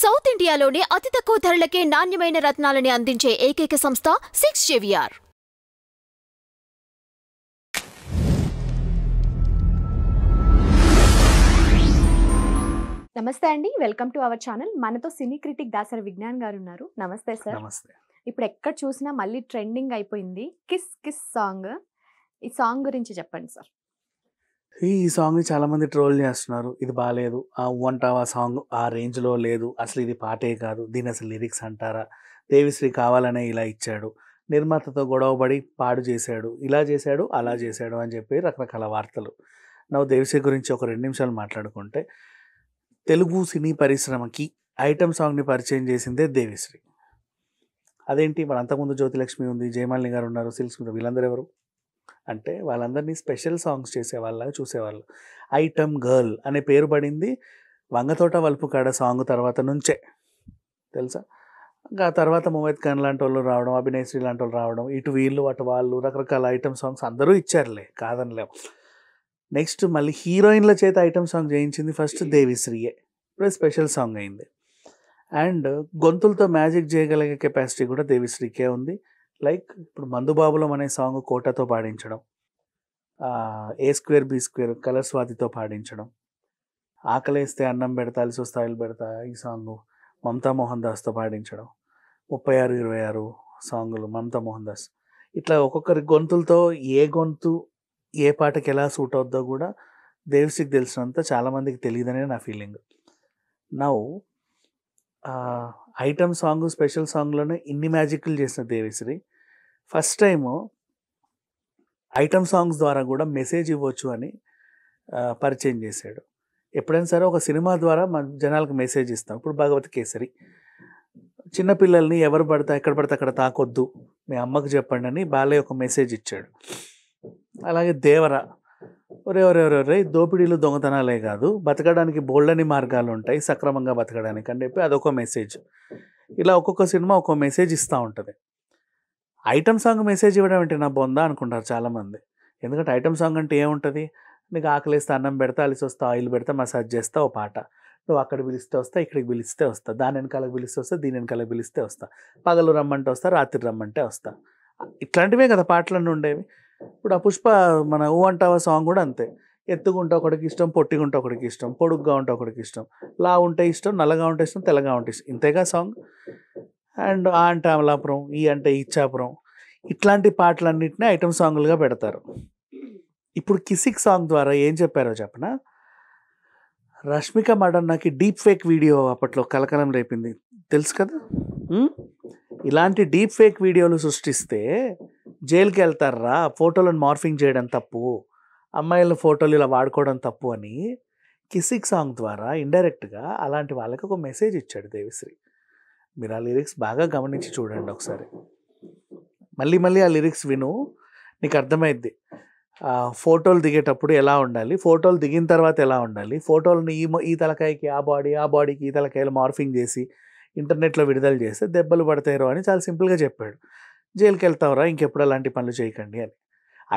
South ఇండియాలోనే అతి తక్కువ ధరలకే నాణ్యమైన రత్నాలని అందించే ఏకైక సంస్థ 6JVR. నమస్తే అండి, వెల్కమ్ టు అవర్ ఛానల్. మనతో సినీ క్రిటిక్ దాసరి విజ్ఞాన్ గారు ఉన్నారు. నమస్తే సార్. నమస్తే. ఇప్పుడు ఎక్కడ చూసినా మళ్ళీ ట్రెండింగ్ అయిపోయింది కిస్ కిస్ సాంగ్. ఈ సాంగ్ గురించి చెప్పండి సార్. ఈ సాంగ్ని చాలామంది ట్రోల్ చేస్తున్నారు. ఇది బాగాలేదు, ఆ అంటావా సాంగ్ ఆ రేంజ్లో లేదు, అసలు ఇది పాటే కాదు, దీని అసలు లిరిక్స్ అంటారా, దేవిశ్రీ కావాలనే ఇలా ఇచ్చాడు, నిర్మాతతో గొడవపడి పాడు చేశాడు, ఇలా చేశాడు అలా చేశాడు అని చెప్పి రకరకాల వార్తలు. నువ్వు దేవిశ్రీ గురించి ఒక 2 నిమిషాలు మాట్లాడుకుంటే, తెలుగు సినీ పరిశ్రమకి ఐటమ్ సాంగ్ని పరిచయం చేసిందే దేవిశ్రీ. అదేంటి, మన అంతకుముందు జ్యోతిలక్ష్మి ఉంది, జయమాలిని గారు ఉన్నారు, సిల్క్స్ ఉంది, వీళ్ళందరూ ఎవరు అంటే వాళ్ళందరినీ స్పెషల్ సాంగ్స్ చేసేవాళ్ళగా చూసేవాళ్ళు. ఐటమ్ గర్ల్ అనే పేరు పడింది వంగతోట వలుపు కాడ సాంగ్ తర్వాత నుంచే, తెలుసా. ఇంకా తర్వాత ముమైత్ ఖాన్ లాంటి వాళ్ళు రావడం, అభినయశ్రీ లాంటి వాళ్ళు రావడం, ఇటు వీళ్ళు అటు వాళ్ళు, రకరకాల ఐటమ్ సాంగ్స్ అందరూ ఇచ్చారులే, కాదనిలేం. నెక్స్ట్ మళ్ళీ హీరోయిన్ల చేత ఐటమ్ సాంగ్ చేయించింది ఫస్ట్ దేవిశ్రీయే, ఇప్పుడు స్పెషల్ సాంగ్ అయింది. అండ్ గొంతులతో మ్యాజిక్ చేయగలిగే కెపాసిటీ కూడా దేవిశ్రీకే ఉంది. లైక్ ఇప్పుడు మందుబాబులం అనే సాంగ్ కోటతో పాడించడం, A2B2 కలర్ స్వాతితో పాడించడం, ఆకలేస్తే అన్నం పెడతా అలిసి వస్తే ఆయిల్ పెడతా ఈ సాంగ్ మమతా మోహన్ దాస్తో పాడించడం, 36-26 సాంగులు మమతా మోహన్ దాస్. ఇట్లా ఒక్కొక్కరి గొంతులతో ఏ గొంతు ఏ పాటకి ఎలా సూట్ అవుద్దో కూడా దేవిశ్రీకి తెలిసినంత చాలామందికి తెలియదనే నా feeling. Now item song special సాంగ్లోనే ఇన్ని మ్యాజిక్లు చేసిన Devi Sri first time item songs ద్వారా కూడా మెసేజ్ ఇవ్వచ్చు అని పరిచయం చేశాడు. ఎప్పుడైనా సరే ఒక సినిమా ద్వారా మన జనాలకు మెసేజ్ ఇస్తాం. ఇప్పుడు భగవత్ కేసరి చిన్నపిల్లల్ని ఎవరు పడితే ఎక్కడ పడితే అక్కడ తాకొద్దు, మీ అమ్మకు చెప్పండి అని బాలయ్య ఒక మెసేజ్ ఇచ్చాడు. అలాగే దేవర ఒరే దోపిడీలు దొంగతనాలే కాదు, బతకడానికి బోల్డని మార్గాలు ఉంటాయి సక్రమంగా బతకడానికి అని చెప్పి అదొక మెసేజ్. ఇలా ఒక్కొక్క సినిమా ఒక్కొక్క మెసేజ్ ఇస్తూ ఉంటుంది. ఐటమ్ సాంగ్ మెసేజ్ ఇవ్వడం అంటే నా బొందా అనుకుంటారు చాలామంది. ఎందుకంటే ఐటమ్ సాంగ్ అంటే ఏముంటుంది, నీకు ఆకలిస్తే అన్నం పెడతా అలిసి వస్తా ఆయిల్ పెడతా మసాజ్ చేస్తా ఓ పాట, నువ్వు అక్కడ పిలిస్తే వస్తా ఇక్కడికి పిలిస్తే వస్తా, దాని వెనకాలకు పిలిస్తే వస్తా దీని వెనకాలకు పిలిస్తే వస్తా, పగలు రమ్మంటే వస్తా రాత్రి రమ్మంటే వస్తా, ఇట్లాంటివే కదా పాటలన్నీ ఉండేవి. ఇప్పుడు ఆ పుష్ప మన ఊ అంటావా సాంగ్ కూడా అంతే. ఎత్తుకుంటే ఒకడికి ఇష్టం, పొట్టిగుంటే ఒకడికి ఇష్టం, పొడుగ్గా ఉంటే ఒకడికి ఇష్టం, లా ఉంటే ఇష్టం, నల్లగా ఉంటే ఇష్టం, తెల్లగా ఉంటే ఇష్టం, ఇంతేగా సాంగ్. అండ్ ఆ అంటే అమలాపురం, ఈ అంటే ఇచ్చాపురం, ఇట్లాంటి పాటలన్నింటినీ ఐటమ్ సాంగులుగా పెడతారు. ఇప్పుడు కిసిక్ సాంగ్ ద్వారా ఏం చెప్పారో చెప్పనా, రష్మిక మడన్నకి డీప్ ఫేక్ వీడియో అప్పట్లో కలకలం రేపింది తెలుసు కదా. ఇలాంటి డీప్ ఫేక్ వీడియోలు సృష్టిస్తే జైలుకి వెళ్తారా, ఫోటోలను మార్ఫింగ్ చేయడం తప్పు, అమ్మాయిల ఫోటోలు ఇలా వాడుకోవడం తప్పు అని కిసిక్ సాంగ్ ద్వారా ఇండైరెక్ట్గా అలాంటి వాళ్ళకి ఒక మెసేజ్ ఇచ్చాడు దేవిశ్రీ. మీరు ఆ లిరిక్స్ బాగా గమనించి చూడండి ఒకసారి, మళ్ళీ ఆ లిరిక్స్ విను, నీకు అర్థమైద్ది. ఫోటోలు దిగేటప్పుడు ఎలా ఉండాలి, ఫోటోలు దిగిన తర్వాత ఎలా ఉండాలి, ఫోటోలను ఈ తలకాయకి ఆ బాడీకి ఈ తలకాయలు మార్ఫింగ్ చేసి ఇంటర్నెట్లో విడుదల చేస్తే దెబ్బలు పడతాయో అని చాలా సింపుల్గా చెప్పాడు. జైలుకి వెళ్తావురా ఇంకెప్పుడు అలాంటి పనులు చేయకండి అని.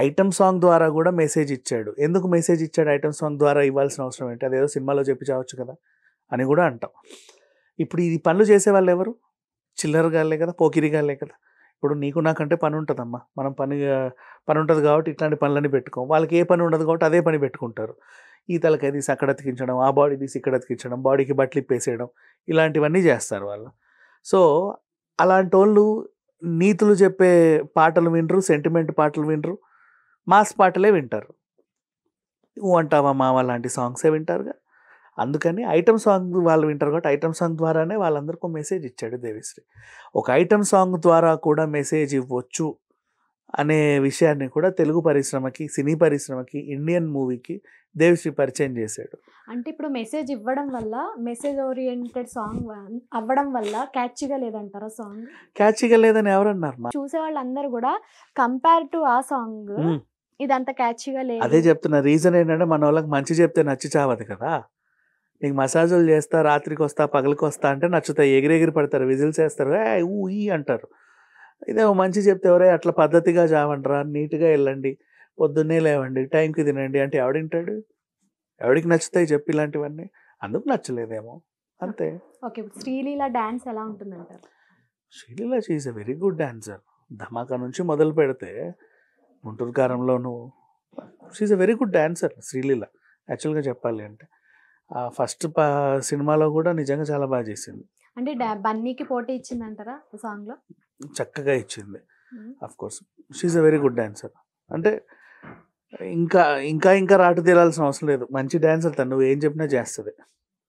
ఐటమ్ సాంగ్ ద్వారా కూడా మెసేజ్ ఇచ్చాడు. ఎందుకు మెసేజ్ ఇచ్చాడు ఐటమ్ సాంగ్ ద్వారా ఇవ్వాల్సిన అవసరం ఏంటి, అదేదో సినిమాలో చెప్పి చావచ్చు కదా అని కూడా అంటాం. ఇప్పుడు ఈ పనులు చేసేవాళ్ళు ఎవరు, చిల్లరగాళ్ళే కదా, పోకిరిగాళ్ళే కదా. ఇప్పుడు నీకు నాకంటే పని ఉంటుందమ్మా, మనం పని ఉంటుంది కాబట్టి ఇట్లాంటి పనులన్నీ పెట్టుకోం. వాళ్ళకి ఏ పని ఉండదు కాబట్టి అదే పని పెట్టుకుంటారు. ఈ తలకాయ తీసి అక్కడ అతికించడం, ఆ బాడీ తీసి ఇక్కడ అతికించడం, బాడీకి బట్టలు ఇప్పేసేయడం, ఇలాంటివన్నీ చేస్తారు వాళ్ళు. సో అలాంటి వాళ్ళు నీతులు చెప్పే పాటలు వినరు, సెంటిమెంట్ పాటలు వినరు, మాస్ పాటలే వింటారు. ఊ అంటావా మావా లాంటి సాంగ్సే వింటారుగా. అందుకని ఐటమ్ సాంగ్ వాళ్ళు వింటారు కాబట్టి ఐటమ్ సాంగ్ ద్వారానే వాళ్ళందరికీ ఒక మెసేజ్ ఇచ్చాడు దేవిశ్రీ. ఒక ఐటమ్ సాంగ్ ద్వారా కూడా మెసేజ్ ఇవ్వచ్చు అనే విషయాన్ని కూడా తెలుగు పరిశ్రమకి, సినీ పరిశ్రమకి, ఇండియన్ మూవీకి దేవిశ్రీ పరిచయం చేశాడు. అంటే ఇప్పుడు మెసేజ్ ఇవ్వడం వల్ల, మెసేజ్ ఓరియంటెడ్ సాంగ్ అవ్వడం వల్ల క్యాచీగా లేదంటారా సాంగ్? క్యాచీగా లేదని ఎవరన్నారు? చూసే వాళ్ళందరూ కూడా కంపేర్ టు ఆ సాంగ్ ఇదంతా క్యాచీగా లేదు. అదే చెప్తున్నా. రీజన్ ఏంటంటే మన వాళ్ళకి మంచి చెప్తే నచ్చి చావదు కదా. నీకు మసాజులు చేస్తా, రాత్రికి వస్తా, పగలకి వస్తా అంటే నచ్చుతాయి, ఎగిరెగిరి పడతారు, విజిల్స్ వేస్తారు, ఊ ఈ అంటారు. ఇదే మంచి చెప్తే ఎవరే అట్లా పద్ధతిగా చావంటరా, నీట్గా వెళ్ళండి, పొద్దున్నే లేవండి, టైంకి తినండి అంటే ఎవడింటాడు, ఎవడికి నచ్చుతాయి చెప్పి ఇలాంటివన్నీ. అందుకు నచ్చలేదేమో. అంతే. ఓకే. ఇప్పుడు శ్రీలీల డాన్స్ ఎలా ఉంటుందంటారు? Sreeleela she is a very good dancer. Dhamaka నుంచి మొదలు పెడితే గుంటూరు కారంలోను she is a very good dancer Sreeleela. యాక్చువల్గా చెప్పాలి అంటే ఫస్ట్ సినిమాలో కూడా నిజంగా చాలా బాగా చేసింది. అంటే బన్నీకి పోటీ ఇచ్చిందంటారా సాంగ్లో? చక్కగా ఇచ్చింది. Of course she is a very good dancer. అంటే ఇంకా ఇంకా ఇంకా రాటు తీరాల్సిన అవసరం లేదు. మంచి డాన్సర్ తను, నువ్వు ఏం చెప్పినా చేస్తుంది.